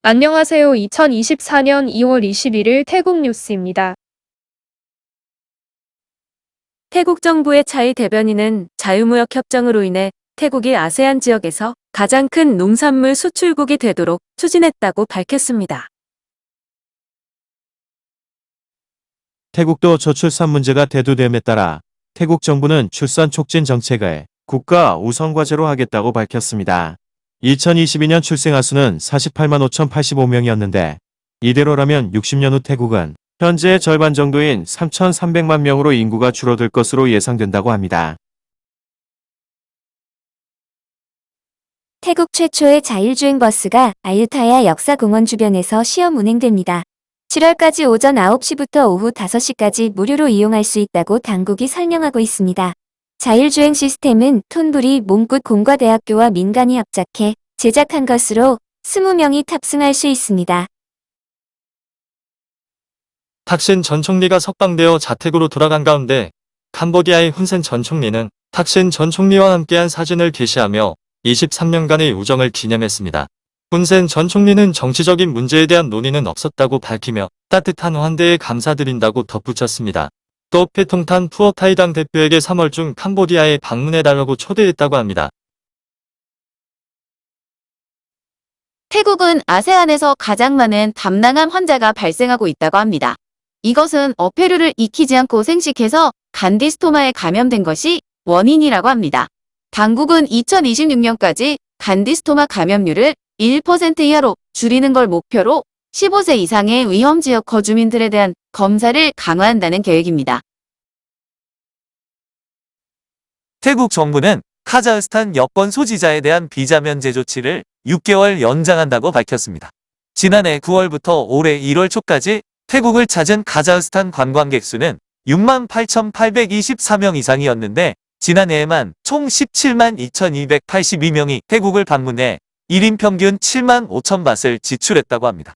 안녕하세요. 2024년 2월 21일 태국 뉴스입니다. 태국 정부의 차이 대변인은 자유무역 협정으로 인해 태국이 아세안 지역에서 가장 큰 농산물 수출국이 되도록 추진했다고 밝혔습니다. 태국도 저출산 문제가 대두됨에 따라 태국 정부는 출산 촉진 정책을 국가 우선 과제로 하겠다고 밝혔습니다. 2022년 출생아 수는 48만 5,085명이었는데 이대로라면 60년 후 태국은 현재의 절반 정도인 3,300만 명으로 인구가 줄어들 것으로 예상된다고 합니다. 태국 최초의 자율주행 버스가 아유타야 역사공원 주변에서 시험 운행됩니다. 7월까지 오전 9시부터 오후 5시까지 무료로 이용할 수 있다고 당국이 설명하고 있습니다. 자율주행 시스템은 톤부리 몽굿 공과대학교와 민간이 합작해 제작한 것으로 20명이 탑승할 수 있습니다. 탁신 전 총리가 석방되어 자택으로 돌아간 가운데 캄보디아의 훈센 전 총리는 탁신 전 총리와 함께한 사진을 게시하며 23년간의 우정을 기념했습니다. 훈센 전 총리는 정치적인 문제에 대한 논의는 없었다고 밝히며 따뜻한 환대에 감사드린다고 덧붙였습니다. 또 페통탄 푸어타이당 대표에게 3월 중 캄보디아에 방문해달라고 초대했다고 합니다. 태국은 아세안에서 가장 많은 담낭암 환자가 발생하고 있다고 합니다. 이것은 어패류를 익히지 않고 생식해서 간디스토마에 감염된 것이 원인이라고 합니다. 당국은 2026년까지 간디스토마 감염률을 1% 이하로 줄이는 걸 목표로 15세 이상의 위험지역 거주민들에 대한 검사를 강화한다는 계획입니다. 태국 정부는 카자흐스탄 여권 소지자에 대한 비자 면제 조치를 6개월 연장한다고 밝혔습니다. 지난해 9월부터 올해 1월 초까지 태국을 찾은 카자흐스탄 관광객 수는 68,824명 이상이었는데 지난해에만 총 17만 2,282명이 태국을 방문해 1인 평균 7만 5천 바트를 지출했다고 합니다.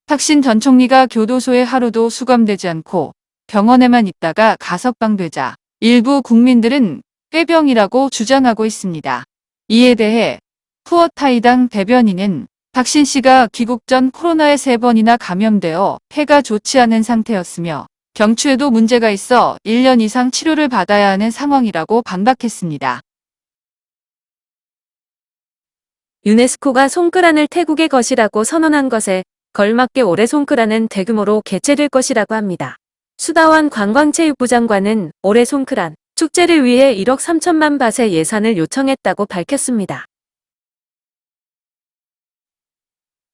탁신 전 총리가 교도소에 하루도 수감되지 않고 병원에만 있다가 가석방되자 일부 국민들은 꾀병이라고 주장하고 있습니다. 이에 대해 푸어타이당 대변인은 탁신 씨가 귀국 전 코로나에 3번이나 감염되어 폐가 좋지 않은 상태였으며 경추에도 문제가 있어 1년 이상 치료를 받아야 하는 상황이라고 반박했습니다. 유네스코가 송크란을 태국의 것이라고 선언한 것에 걸맞게 올해 송크란은 대규모로 개최될 것이라고 합니다. 수다완 관광체육부 장관은 올해 송크란 축제를 위해 1억 3천만 바트의 예산을 요청했다고 밝혔습니다.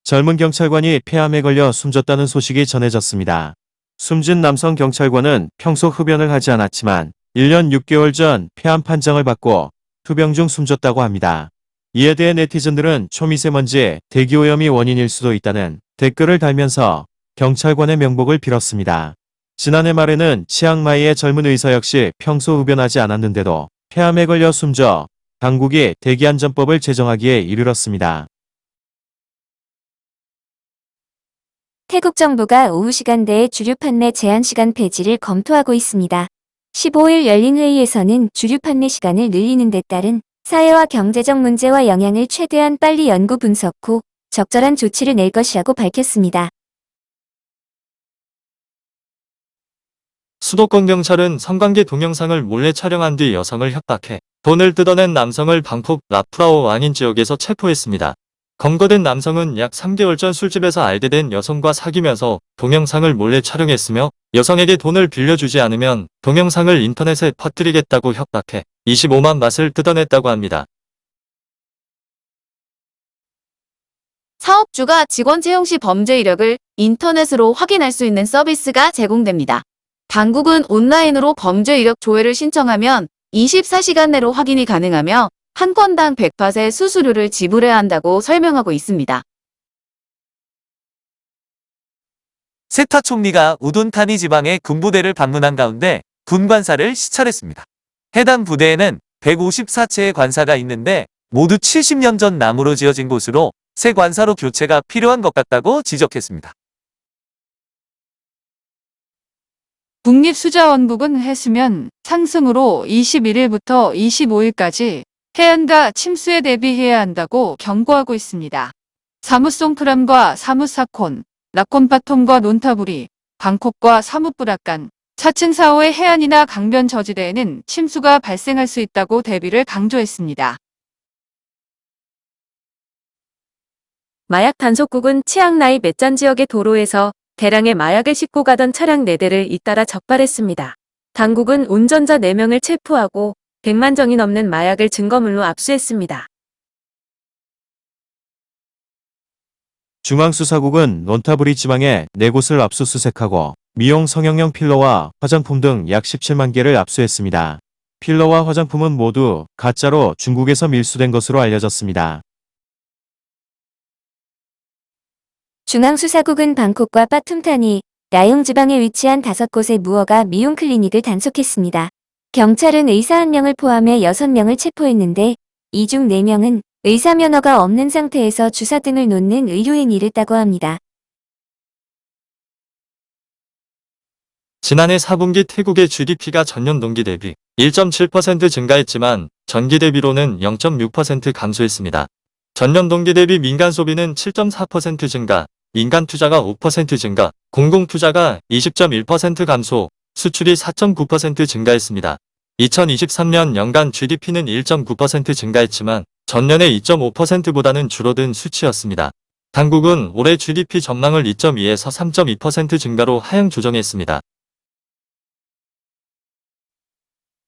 젊은 경찰관이 폐암에 걸려 숨졌다는 소식이 전해졌습니다. 숨진 남성 경찰관은 평소 흡연을 하지 않았지만 1년 6개월 전 폐암 판정을 받고 투병 중 숨졌다고 합니다. 이에 대해 네티즌들은 초미세먼지, 대기오염이 원인일 수도 있다는 댓글을 달면서 경찰관의 명복을 빌었습니다. 지난해 말에는 치앙마이의 젊은 의사 역시 평소 흡연하지 않았는데도 폐암에 걸려 숨져 당국이 대기안전법을 제정하기에 이르렀습니다. 태국 정부가 오후 시간대의 주류 판매 제한 시간 폐지를 검토하고 있습니다. 15일 열린 회의에서는 주류 판매 시간을 늘리는 데 따른 사회와 경제적 문제와 영향을 최대한 빨리 연구 분석 후 적절한 조치를 낼 것이라고 밝혔습니다. 수도권 경찰은 성관계 동영상을 몰래 촬영한 뒤 여성을 협박해 돈을 뜯어낸 남성을 방콕 라프라오 왕인 지역에서 체포했습니다. 검거된 남성은 약 3개월 전 술집에서 알게 된 여성과 사귀면서 동영상을 몰래 촬영했으며 여성에게 돈을 빌려주지 않으면 동영상을 인터넷에 퍼뜨리겠다고 협박해 25만 바트를 뜯어냈다고 합니다. 사업주가 직원 채용 시 범죄 이력을 인터넷으로 확인할 수 있는 서비스가 제공됩니다. 당국은 온라인으로 범죄 이력 조회를 신청하면 24시간 내로 확인이 가능하며 한 건당 100바트의 수수료를 지불해야 한다고 설명하고 있습니다. 세타 총리가 우돈타니 지방의 군부대를 방문한 가운데 군관사를 시찰했습니다. 해당 부대에는 154채의 관사가 있는데 모두 70년 전 나무로 지어진 곳으로 새 관사로 교체가 필요한 것 같다고 지적했습니다. 국립수자원국은 해수면 상승으로 21일부터 25일까지 해안가 침수에 대비해야 한다고 경고하고 있습니다. 사무송크람과 사무사콘, 라콘파톰과 논타부리, 방콕과 사무뿌라깐, 차층 4호의 해안이나 강변 저지대에는 침수가 발생할 수 있다고 대비를 강조했습니다. 마약 단속국은 치앙라이 맷잔 지역의 도로에서 대량의 마약을 싣고 가던 차량 4대를 잇따라 적발했습니다. 당국은 운전자 4명을 체포하고 100만 정이 넘는 마약을 증거물로 압수했습니다. 중앙수사국은 논타부리 지방의 4곳을 압수수색하고 미용 성형용 필러와 화장품 등 약 17만 개를 압수했습니다. 필러와 화장품은 모두 가짜로 중국에서 밀수된 것으로 알려졌습니다. 중앙수사국은 방콕과 빠툼타니, 라용 지방에 위치한 5곳의 무허가 미용 클리닉을 단속했습니다. 경찰은 의사 1명을 포함해 6명을 체포했는데 이 중 4명은 의사 면허가 없는 상태에서 주사 등을 놓는 의료행위를 했다고 합니다. 지난해 4분기 태국의 GDP가 전년 동기 대비 1.7% 증가했지만 전기 대비로는 0.6% 감소했습니다. 전년 동기 대비 민간 소비는 7.4% 증가, 민간 투자가 5% 증가, 공공 투자가 20.1% 감소, 수출이 4.9% 증가했습니다. 2023년 연간 GDP는 1.9% 증가했지만 전년의 2.5%보다는 줄어든 수치였습니다. 당국은 올해 GDP 전망을 2.2에서 3.2% 증가로 하향 조정했습니다.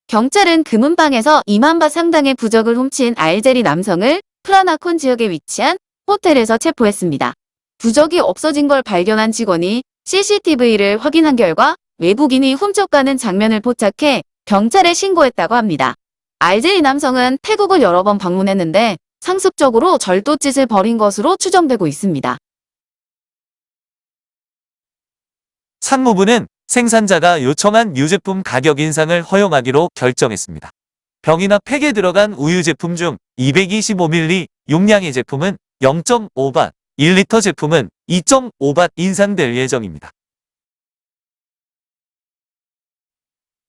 경찰은 금은방에서 2만 바 상당의 부적을 훔친 알제리 남성을 프라나콘 지역에 위치한 호텔에서 체포했습니다. 부적이 없어진 걸 발견한 직원이 CCTV를 확인한 결과 외국인이 훔쳐가는 장면을 포착해 경찰에 신고했다고 합니다. 알제리 남성은 태국을 여러 번 방문했는데 상습적으로 절도짓을 벌인 것으로 추정되고 있습니다. 상무부는 생산자가 요청한 유제품 가격 인상을 허용하기로 결정했습니다. 병이나 팩에 들어간 우유 제품 중 225ml 용량의 제품은 0.5밭, 1리터 제품은 2.5밭 인상될 예정입니다.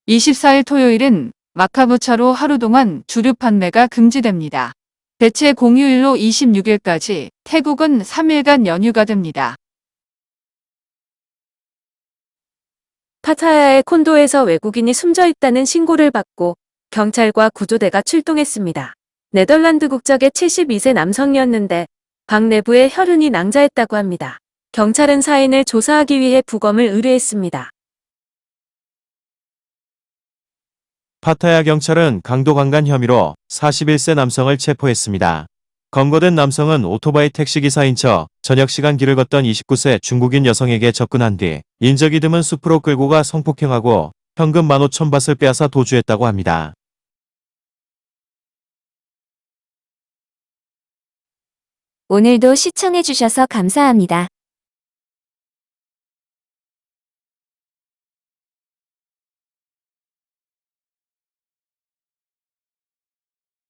24일 토요일은 마카부차로 하루 동안 주류 판매가 금지됩니다. 대체 공휴일로 26일까지 태국은 3일간 연휴가 됩니다. 파타야의 콘도에서 외국인이 숨져 있다는 신고를 받고 경찰과 구조대가 출동했습니다. 네덜란드 국적의 72세 남성이었는데 방 내부에 혈흔이 낭자했다고 합니다. 경찰은 사인을 조사하기 위해 부검을 의뢰했습니다. 파타야 경찰은 강도강간 혐의로 41세 남성을 체포했습니다. 검거된 남성은 오토바이 택시기사인 척 저녁 시간 길을 걷던 29세 중국인 여성에게 접근한 뒤 인적이 드문 숲으로 끌고 가 성폭행하고 현금 15,000바트를 빼앗아 도주했다고 합니다. 오늘도 시청해주셔서 감사합니다.